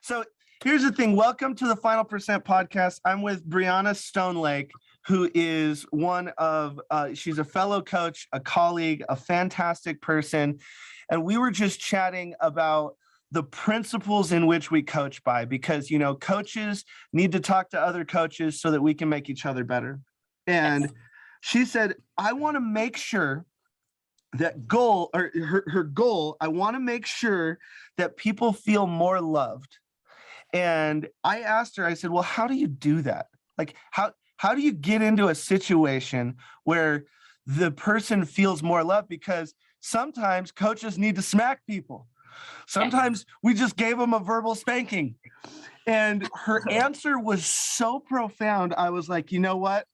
So here's the thing. Welcome to the Final Percent podcast. I'm with Briana Stonelake, who is she's a fellow coach, a colleague, a fantastic person. And we were just chatting about the principles in which we coach by, because, coaches need to talk to other coaches so that we can make each other better. And she said, I want to make sure that her goal, I want to make sure that people feel more loved. And I asked her, I said, well, how do you do that? Like, how do you get into a situation where the person feels more loved? Because sometimes coaches need to smack people. Sometimes we just gave them a verbal spanking. And her answer was so profound. I was like, you know what?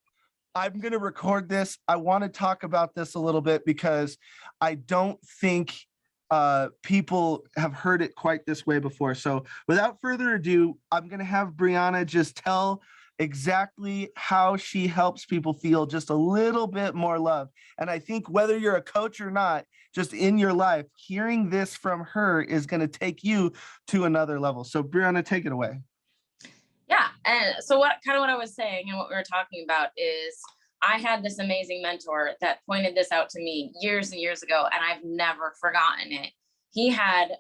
I'm going to record this. I want to talk about this a little bit because I don't think people have heard it quite this way before. So without further ado, I'm going to have Briana just tell exactly how she helps people feel just a little bit more love. And I think whether you're a coach or not, just in your life, hearing this from her is going to take you to another level. So Briana, take it away. Yeah. And so what I was saying and what we were talking about is I had this amazing mentor that pointed this out to me years and years ago, and I've never forgotten it. He had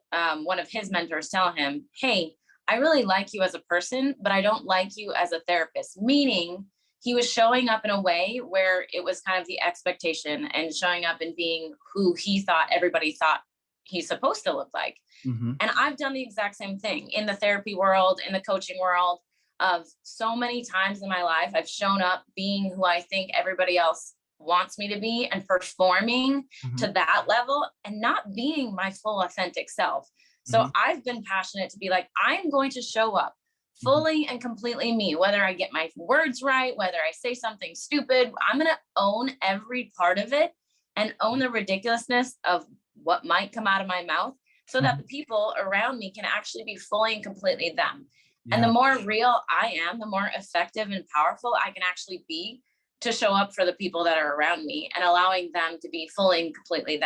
one of his mentors tell him, hey, I really like you as a person, but I don't like you as a therapist. Meaning he was showing up in a way where it was kind of the expectation and showing up and being who he thought everybody thought he's supposed to look like. Mm-hmm. And I've done the exact same thing in the therapy world, in the coaching world. Of so many times in my life, I've shown up being who I think everybody else wants me to be and performing to that level and not being my full authentic self. So I've been passionate to be like, I'm going to show up fully and completely me, whether I get my words right, whether I say something stupid, I'm going to own every part of it and own the ridiculousness of what might come out of my mouth so that the people around me can actually be fully and completely them. Yeah. And the more real I am, the more effective and powerful I can actually be to show up for the people that are around me and allowing them to be fully and completely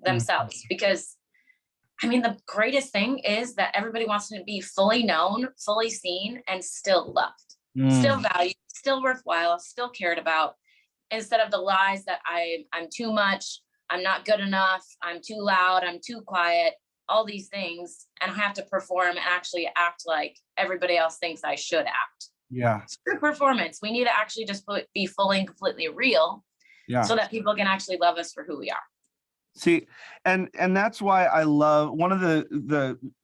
themselves. Because I mean, the greatest thing is that everybody wants to be fully known, fully seen, and still loved, still valued, still worthwhile, still cared about, instead of the lies that I'm too much, I'm not good enough, I'm too loud, I'm too quiet. All these things, and I have to perform and actually act like everybody else thinks I should act. Yeah. Screw performance. We need to actually just be fully and completely real so that people can actually love us for who we are. See, and that's why I love one of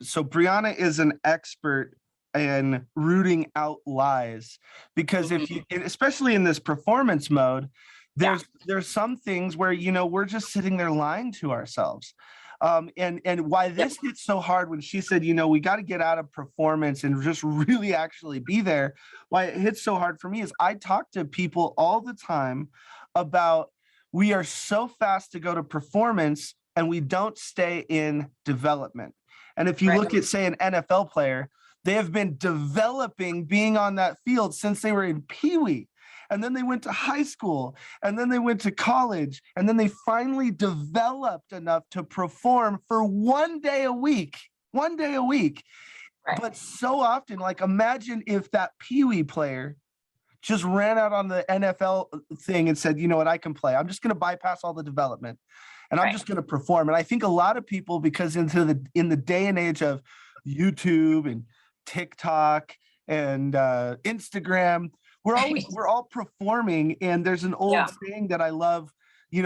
so Briana is an expert in rooting out lies, because if you, especially in this performance mode, there's some things where, we're just sitting there lying to ourselves. And why this hit so hard when she said, we got to get out of performance and just really actually be there. Why it hits so hard for me is I talk to people all the time about we are so fast to go to performance and we don't stay in development. And if you look at, say, an NFL player, they have been developing being on that field since they were in Pee-wee. And then they went to high school, and then they went to college, and then they finally developed enough to perform for one day a week. Right. But so often, like, imagine if that Pee-wee player just ran out on the NFL thing and said, you know what, I can play. I'm just going to bypass all the development, and I'm just going to perform. And I think a lot of people, because in the day and age of YouTube and TikTok and Instagram, we're all performing. And there's an old saying that I love,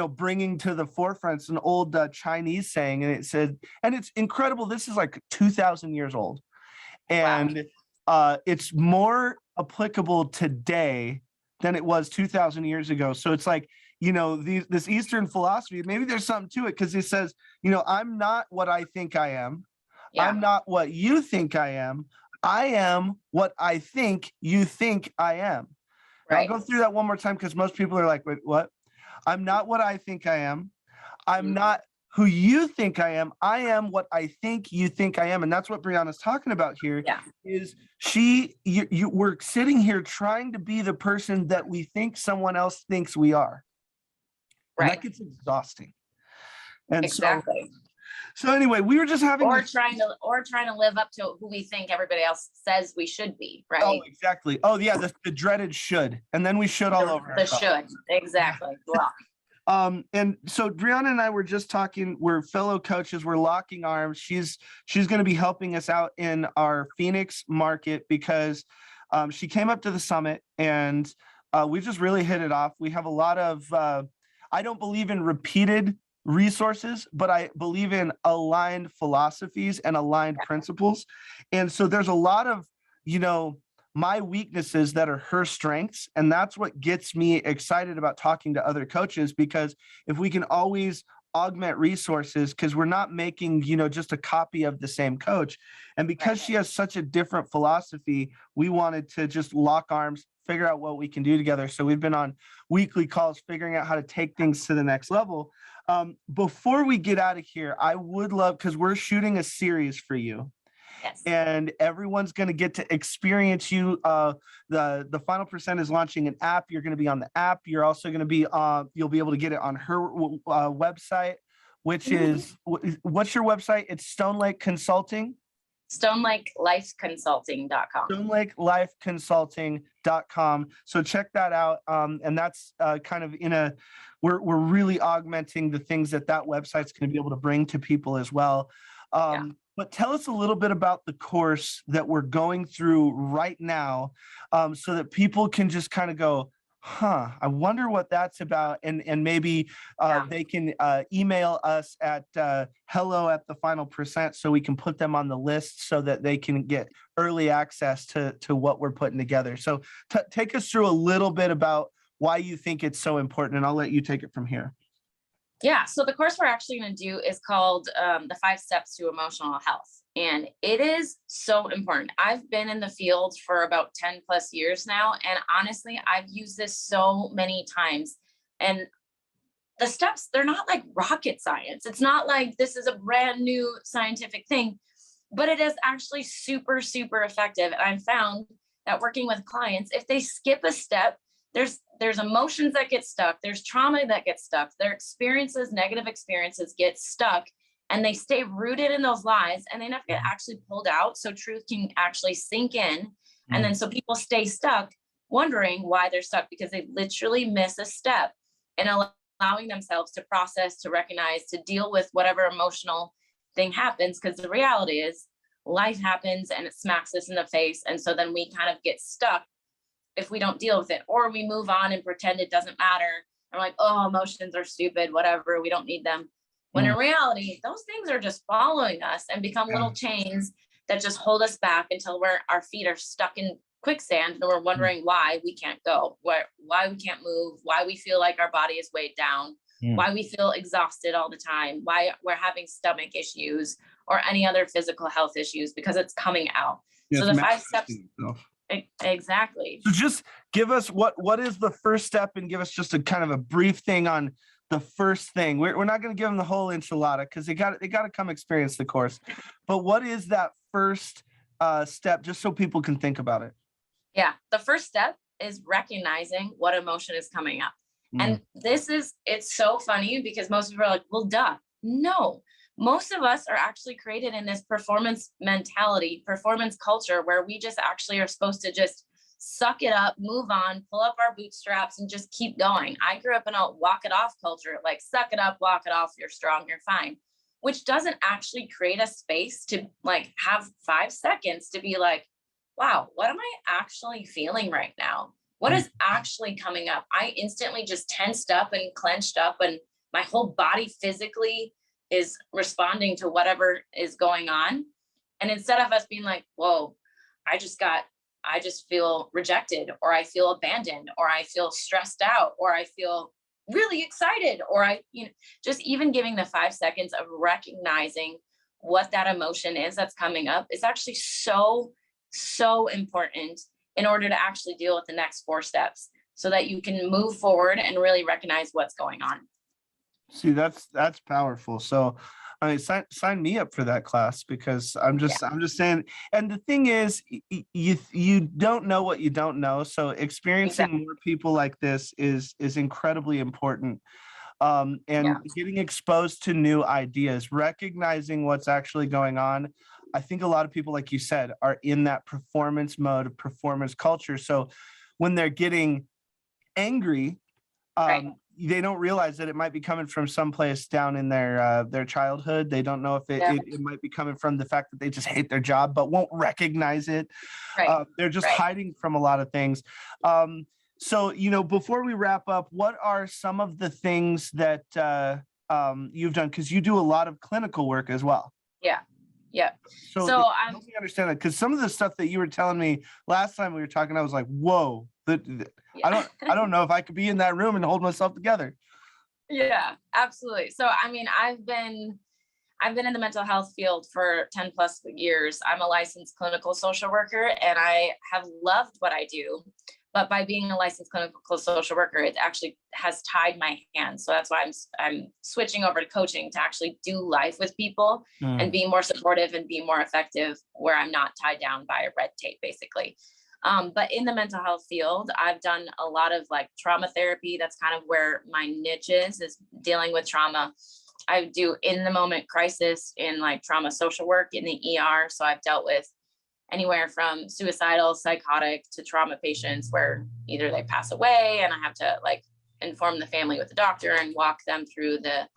bringing to the forefront. It's an old Chinese saying, and it said, and it's incredible. This is like 2,000 years old, and it's more applicable today than it was 2,000 years ago. So it's like, this Eastern philosophy, maybe there's something to it, because it says, I'm not what I think I am. Yeah. I'm not what you think I am. I am what I think you think I am. Right. I'll go through that one more time, because most people are like, wait, what? I'm not what I think I am. I'm not who you think I am. I am what I think you think I am. And that's what Briana's talking about here. Yeah. Is we're sitting here trying to be the person that we think someone else thinks we are. Right. And that gets exhausting. And exactly. So anyway, we were just having or trying to live up to who we think everybody else says we should be, right? Oh, exactly. Oh yeah, the dreaded should, and then we should all over The ourselves. should, exactly. And so Briana and I were just talking, we're fellow coaches, we're locking arms. She's going to be helping us out in our Phoenix market because she came up to the summit and we just really hit it off. We have a lot of, I don't believe in repeated resources, but I believe in aligned philosophies and aligned principles. And so there's a lot of, my weaknesses that are her strengths. And that's what gets me excited about talking to other coaches, because if we can always augment resources, because we're not making, just a copy of the same coach. And because she has such a different philosophy, we wanted to just lock arms, figure out what we can do together. So we've been on weekly calls, figuring out how to take things to the next level. Before we get out of here, I would love, because we're shooting a series for you. Yes. And everyone's going to get to experience you. The Final Percent is launching an app. You're going to be on the app. You're also going to be, you'll be able to get it on her website, which is, what's your website? It's Stonelake Consulting. StonelakeLifeConsulting.com. StonelakeLifeConsulting.com. So check that out. And that's kind of we're really augmenting the things that website's going to be able to bring to people as well. But tell us a little bit about the course that we're going through right now, so that people can just kind of go, I wonder what that's about. And maybe they can email us at hello@thefinalpercent so we can put them on the list so that they can get early access to what we're putting together. So take us through a little bit about why you think it's so important, and I'll let you take it from here. Yeah, so the course we're actually going to do is called the 5 Steps to Emotional Health. And it is so important. I've been in the field for about 10 plus years now. And honestly, I've used this so many times. And the steps, they're not like rocket science. It's not like this is a brand new scientific thing, but it is actually super, super effective. And I've found that working with clients, if they skip a step, there's emotions that get stuck. There's trauma that gets stuck. Their experiences, negative experiences get stuck, and they stay rooted in those lies, and they never get actually pulled out. So truth can actually sink in. And then so people stay stuck wondering why they're stuck, because they literally miss a step in allowing themselves to process, to recognize, to deal with whatever emotional thing happens. Because the reality is life happens and it smacks us in the face. And so then we kind of get stuck if we don't deal with it, or we move on and pretend it doesn't matter. I'm like, oh, emotions are stupid, whatever, we don't need them. When in reality, those things are just following us and become little chains that just hold us back until our feet are stuck in quicksand and we're wondering why we can't go, why we can't move, why we feel like our body is weighed down, why we feel exhausted all the time, why we're having stomach issues or any other physical health issues, because it's coming out. So the 5 steps. Exactly. So just give us what is the first step, and give us just a kind of a brief thing on the first thing. We're not going to give them the whole enchilada because they got to come experience the course. But what is that first step, just so people can think about it? Yeah, the first step is recognizing what emotion is coming up. And it's so funny because most people are like, well, duh. No. Most of us are actually created in this performance mentality, performance culture, where we just actually are supposed to just suck it up, move on, pull up our bootstraps, and just keep going. I grew up in a walk it off culture, like suck it up, walk it off, you're strong, you're fine, which doesn't actually create a space to like have 5 seconds to be like, wow, what am I actually feeling right now? What is actually coming up? I instantly just tensed up and clenched up, and my whole body physically is responding to whatever is going on. And instead of us being like, whoa, I just feel rejected, or I feel abandoned, or I feel stressed out, or I feel really excited, or just even giving the 5 seconds of recognizing what that emotion is that's coming up is actually so, so important in order to actually deal with the next 4 steps so that you can move forward and really recognize what's going on. See, that's powerful. So, I mean, sign me up for that class, because I'm just saying. And the thing is, you don't know what you don't know. So experiencing more people like this is incredibly important. and getting exposed to new ideas, recognizing what's actually going on. I think a lot of people, like you said, are in that performance mode, performance culture. So when they're getting angry, they don't realize that it might be coming from someplace down in their childhood. They don't know if it might be coming from the fact that they just hate their job, but won't recognize it. They're just hiding from a lot of things. So, before we wrap up, what are some of the things that you've done? Because you do a lot of clinical work as well. Yeah. So help me understand that, because some of the stuff that you were telling me last time we were talking, I was like, whoa, I don't know if I could be in that room and hold myself together. Yeah, absolutely. So, I mean, I've been in the mental health field for 10 plus years. I'm a licensed clinical social worker, and I have loved what I do. But by being a licensed clinical social worker, it actually has tied my hands. So that's why I'm switching over to coaching to actually do life with people and be more supportive and be more effective, where I'm not tied down by red tape, basically. But in the mental health field, I've done a lot of like trauma therapy. That's kind of where my niche is dealing with trauma. I do in the moment crisis in like trauma social work in the ER. So I've dealt with anywhere from suicidal, psychotic to trauma patients where either they pass away and I have to like inform the family with the doctor and walk them through the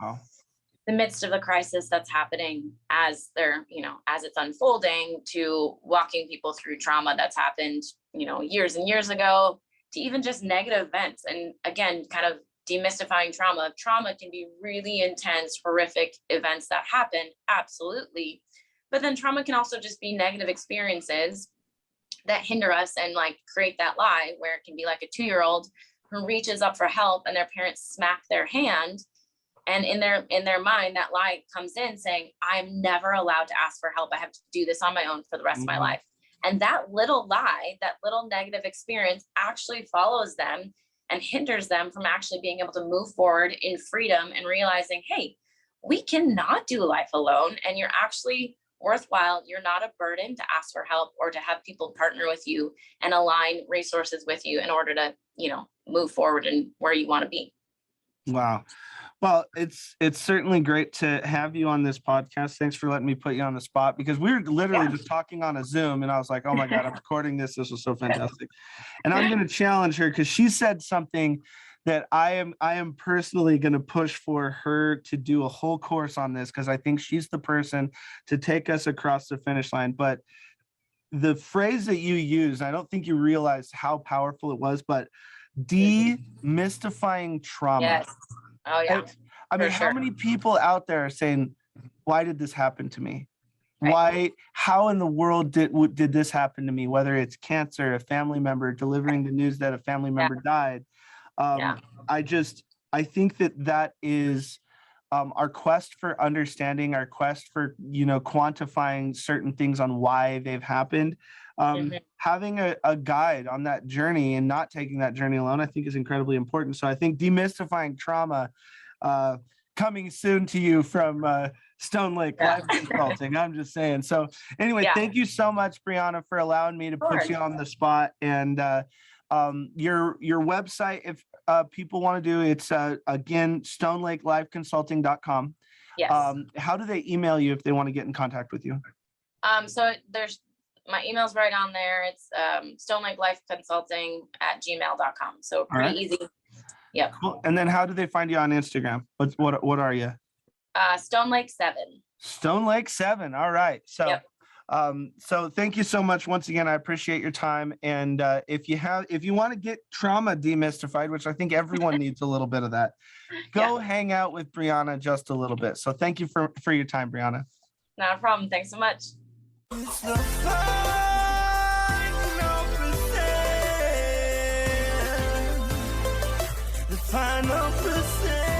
midst of the crisis that's happening as they're, as it's unfolding, to walking people through trauma that's happened, years and years ago, to even just negative events. And again, kind of demystifying trauma. Trauma can be really intense, horrific events that happen. Absolutely. But then trauma can also just be negative experiences that hinder us and like create that lie, where it can be like a 2-year-old who reaches up for help and their parents smack their hand. And in their mind, that lie comes in saying, I'm never allowed to ask for help. I have to do this on my own for the rest of my life. And that little lie, that little negative experience actually follows them and hinders them from actually being able to move forward in freedom and realizing, hey, we cannot do life alone. And you're actually worthwhile. You're not a burden to ask for help or to have people partner with you and align resources with you in order to, move forward and where you want to be. Wow. Well, it's certainly great to have you on this podcast. Thanks for letting me put you on the spot, because we were literally just talking on a Zoom and I was like, oh my God, I'm recording this. This was so fantastic. And I'm going to challenge her, because she said something that I am personally going to push for her to do a whole course on this, because I think she's the person to take us across the finish line. But the phrase that you used, I don't think you realized how powerful it was, but demystifying trauma. Yes. Oh yeah. I mean, how many people out there are saying, why did this happen to me? How in the world did this happen to me? Whether it's cancer, a family member, delivering the news that a family member died. I think that is our quest for understanding, our quest for, quantifying certain things on why they've happened. Having a guide on that journey and not taking that journey alone, I think is incredibly important. So I think demystifying trauma, coming soon to you from Stonelake Life Consulting. I'm just saying. So anyway, thank you so much, Briana, for allowing me to put you on the spot. And your website, if people want to do, it's again, StonelakeLifeConsulting.com. Yes. How do they email you if they want to get in contact with you? So there's my email's right on there. It's StonelakeLifeConsulting@gmail.com. So pretty easy. Yep. Cool. And then how do they find you on Instagram? What are you? Stonelake7. Stonelake7. All right. So so thank you so much once again. I appreciate your time. And if you want to get trauma demystified, which I think everyone needs a little bit of that, go hang out with Briana just a little bit. So thank you for your time, Briana. Not a problem. Thanks so much. It's the final percent. The final percent.